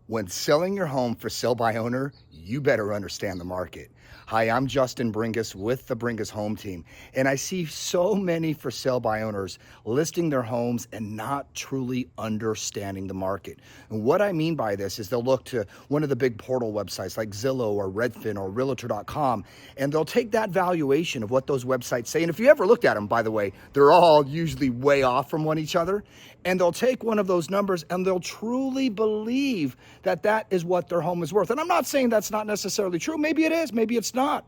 When selling your home for sale by owner, you better understand the market. Hi, I'm Justin Bringas with the Bringas Home Team, and I see so many for sale by owners listing their homes and not truly understanding the market. And what I mean by this is they'll look to one of the big portal websites like Zillow or Redfin or Realtor.com, and they'll take that valuation of what those websites say. And if you ever looked at them, by the way, they're all usually way off from one each other. And they'll take one of those numbers and they'll truly believe that that is what their home is worth. And I'm not saying that's not necessarily true. Maybe it is, maybe it's not.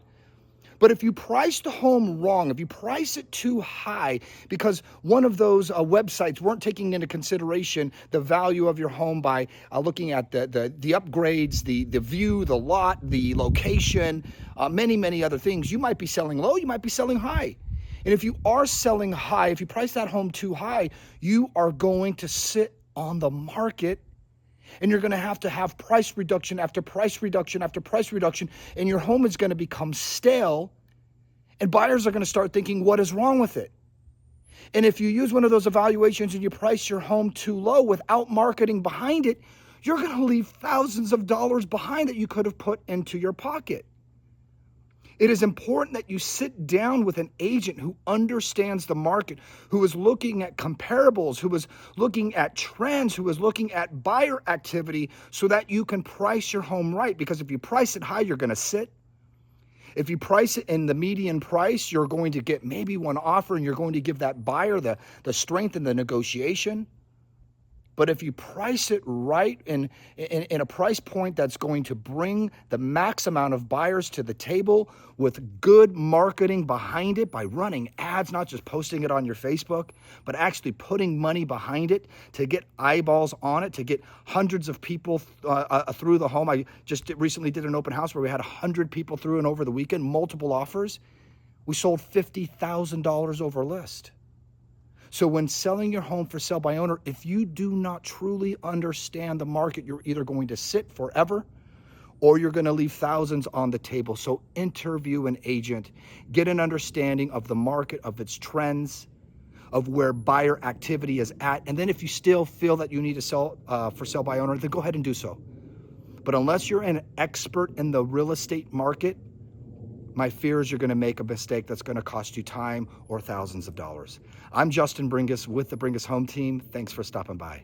But if you price the home wrong, if you price it too high because one of those websites weren't taking into consideration the value of your home by looking at the upgrades, the view, the lot, the location, many other things, you might be selling low, you might be selling high. And if you are selling high, if you price that home too high, you are going to sit on the market and you're going to have price reduction after price reduction after price reduction, and your home is going to become stale, and buyers are going to start thinking, what is wrong with it? And if you use one of those evaluations and you price your home too low without marketing behind it, you're going to leave thousands of dollars behind that you could have put into your pocket. It is important that you sit down with an agent who understands the market, who is looking at comparables, who is looking at trends, who is looking at buyer activity so that you can price your home right. Because if you price it high, you're going to sit. If you price it in the median price, you're going to get maybe one offer and you're going to give that buyer the strength in the negotiation. But if you price it right in a price point that's going to bring the max amount of buyers to the table with good marketing behind it by running ads, not just posting it on your Facebook, but actually putting money behind it to get eyeballs on it, to get hundreds of people through the home. I just recently did an open house where we had 100 people through and over the weekend, multiple offers. We sold $50,000 over list. So when selling your home for sale by owner, if you do not truly understand the market, you're either going to sit forever or you're going to leave thousands on the table. So interview an agent, get an understanding of the market, of its trends, of where buyer activity is at. And then if you still feel that you need to sell for sale by owner, then go ahead and do so. But unless you're an expert in the real estate market, my fear is you're going to make a mistake that's going to cost you time or thousands of dollars. I'm Justin Bringas with the Bringas Home Team. Thanks for stopping by.